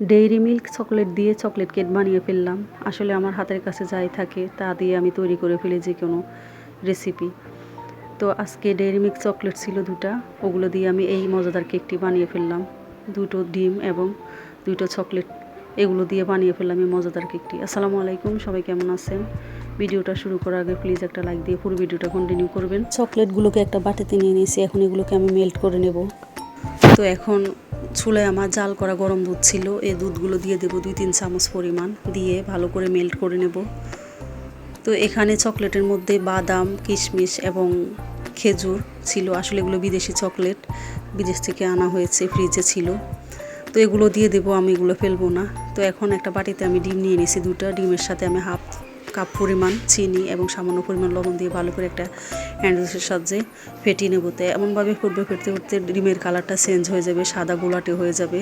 Dairy milk chocolate দিয়ে chocolate cake বানিয়ে ফেললাম। আসলে আমার হাতের কাছে যাই থাকে তা দিয়ে আমি তৈরি করে ফেলি যে কোনো রেসিপি। তো আজকে ডেইরি মিল্ক চকলেট ছিল 2টা, ওগুলো দিয়ে আমি এই মজাদার কেকটি বানিয়ে ফেললাম। 2টো ডিম এবং 2টো চকলেট এগুলো দিয়ে বানিয়ে ফেললাম এই মজাদার কেকটি। আসসালামু আলাইকুম, সবাই কেমন আছেন? ভিডিওটা শুরু করার আগে প্লিজ একটা লাইক দিয়ে পুরো ভিডিওটা কন্টিনিউ করবেন। চকলেটগুলোকে একটা বাটিতে নিয়ে নিয়েছি, এখন এগুলোকে আমি মেল্ট করে নেব। তো এখন চুলায় আমার জাল করা গরম দুধ ছিল, এই দুধগুলো দিয়ে দেবো 2-3 চামচ পরিমাণ, দিয়ে ভালো করে মেল্ট করে নেব। তো এখানে চকলেটের মধ্যে বাদাম, কিশমিশ এবং খেজুর ছিল। আসলে এগুলো বিদেশি চকলেট, বিদেশ থেকে আনা হয়েছে, ফ্রিজে ছিল। তো এগুলো দিয়ে দেবো, আমি এগুলো ফেলবো না। তো এখন একটা বাটিতে আমি ডিম নিয়ে নিয়েছি 2টা, ডিমের সাথে আমি হাফ কাপ পরিমাণ চিনি এবং সামান্য পরিমাণ লবণ দিয়ে ভালো করে একটা হ্যান্ডউইচের সাহায্যে ফেটিয়ে নেব। তো এমনভাবে ফুটবে, ফেটতে ফেটতে ডিমের কালারটা চেঞ্জ হয়ে যাবে, সাদা গোলাটে হয়ে যাবে।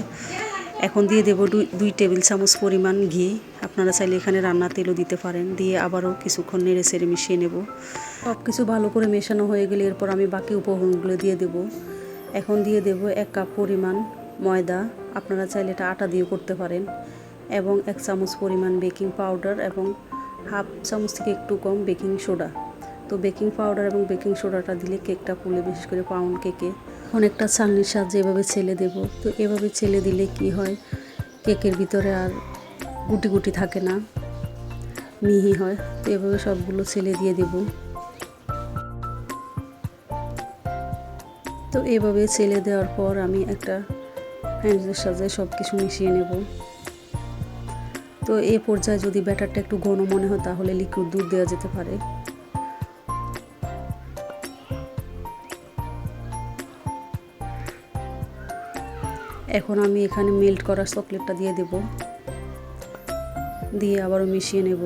এখন দিয়ে দেবো 2 টেবিল চামচ পরিমাণ ঘি। আপনারা চাইলে এখানে রান্নার তেলও দিতে পারেন। দিয়ে আবারও কিছুক্ষণ নেড়ে চেড়ে মিশিয়ে নেব। সব কিছু ভালো করে মেশানো হয়ে গেলে এরপর আমি বাকি উপকরণগুলো দিয়ে দেব। এখন দিয়ে দেব 1 কাপ পরিমাণ ময়দা, আপনারা চাইলে এটা আটা দিয়েও করতে পারেন, এবং 1 চামচ পরিমাণ বেকিং পাউডার এবং হাফ চামচ থেকে একটু কম বেকিং সোডা। তো বেকিং পাউডার এবং বেকিং সোডাটা দিলে কেকটা ফুলে, বিশেষ করে পাউন্ড কেকে। অনেকটা চালনির সাহায্যে এভাবে ছেলে দেব। তো এভাবে ছেলে দিলে কি হয়, কেকের ভিতরে আর গুটি গুটি থাকে না, মিহি হয়। তো এভাবে সবগুলো ছেলে দিয়ে দেব। তো এভাবে ছেলে দেওয়ার পর আমি একটা হ্যান্ডের সাহায্যে সব কিছু মিশিয়ে নেব। তো এই পর্যায়ে যদি ব্যাটারটা একটু ঘন মনে হয় তাহলে লিকুইড দুধ দেওয়া যেতে পারে। এখন আমি এখানে মেল্ট করা চকলেটটা দিয়ে দেব, দিয়ে আবারও মিশিয়ে নেব।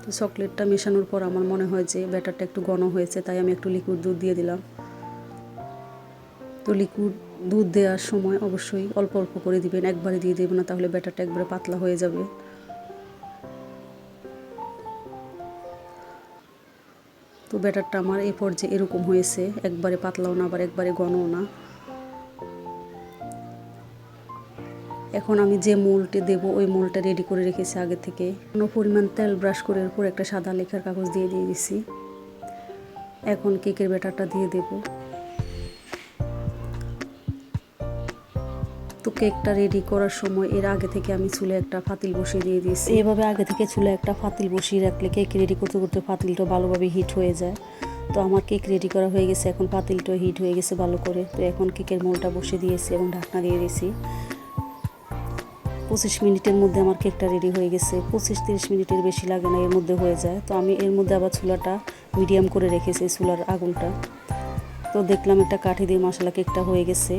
তো চকলেটটা মেশানোর পর আমার মনে হয় যে ব্যাটারটা একটু ঘন হয়েছে, তাই আমি একটু লিকুইড দুধ দিয়ে দিলাম। তো লিকুইড দুধ দেওয়ার সময় অবশ্যই অল্প অল্প করে দিবেন, একবারে দিয়ে দেবেন না, তাহলে ব্যাটারটা একবারে পাতলা হয়ে যাবে। তো ব্যাটারটা আমার এই পর্যায়ে এরকম হয়েছে, একবারে পাতলাও না আবার একবারে ঘনও না। এখন আমি যে মোলটি দেব ওই মোলটা রেডি করে রেখেছি আগে থেকে। কোনো পরিমাণ তেল ব্রাশ করে এর উপর একটা সাদা লেখার কাগজ দিয়ে দিয়েছি। এখন কেকের ব্যাটারটা দিয়ে দেব। তো কেকটা রেডি করার সময় এর আগে থেকে আমি চুলে একটা পাতিল বসিয়ে দিয়ে দিয়েছি। এভাবে আগে থেকে চুলে একটা পাতিল বসিয়ে রাখলে কেক রেডি করতে করতে পাতিলটা ভালোভাবে হিট হয়ে যায়। তো আমার কেক রেডি করা হয়ে গেছে, এখন পাতিলটা হিট হয়ে গেছে ভালো করে। তো এখন কেকের মোলটা বসিয়ে দিয়েছি এবং ঢাকনা দিয়ে দিয়েছি। 25 মিনিটের মধ্যে আমার কেকটা রেডি হয়ে গেছে। 25-30 মিনিটের বেশি লাগে না, এর মধ্যে হয়ে যায়। তো আমি এর মধ্যে আবার চুলাটা মিডিয়াম করে রেখেছি, চুলার আগুনটা। তো দেখলাম একটা কাঠি দিয়ে মশলা কেকটা হয়ে গেছে।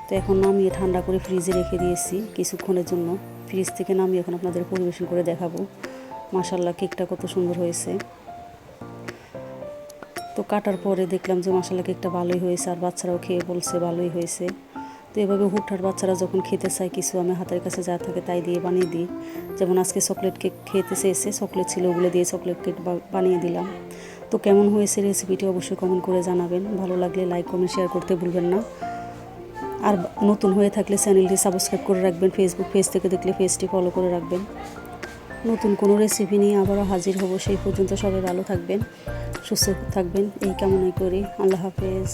তো এখন নামিয়ে ঠান্ডা করে ফ্রিজে রেখে দিয়েছি কিছুক্ষণের জন্য। ফ্রিজ থেকে নামিয়ে এখন আপনাদের পরিবেশন করে দেখাবো মাশাআল্লাহ কেকটা কত সুন্দর হয়েছে। তো কাটার পরে দেখলাম যে মাশাআল্লাহ কেকটা ভালোই হয়েছে, আর বাচ্চারাও খেয়ে বলছে ভালোই হয়েছে। তো এভাবে হুটহাট বাচ্চারা যখন খেতে চায় কিছু, আমি হাতের কাছে যা থাকে তাই দিয়ে বানিয়ে দিই। যেমন আজকে চকলেট কেক খেতে চেয়েছে, চকলেট ছিল ওগুলো দিয়ে চকলেট কেক বানিয়ে দিলাম। তো কেমন হয়েছে রেসিপিটি অবশ্যই কমেন্ট করে জানাবেন। ভালো লাগলে লাইক কমেন্ট শেয়ার করতে ভুলবেন না। আর নতুন হয়ে থাকলে চ্যানেলটি সাবস্ক্রাইব করে রাখবেন, ফেসবুক পেজ থেকে দেখলে পেজটি ফলো করে রাখবেন। নতুন কোনো রেসিপি নিয়ে আবারও হাজির হব। সেই পর্যন্ত সবাই ভালো থাকবেন, সুস্থ থাকবেন এই কামনাই করি। আল্লাহ হাফেজ।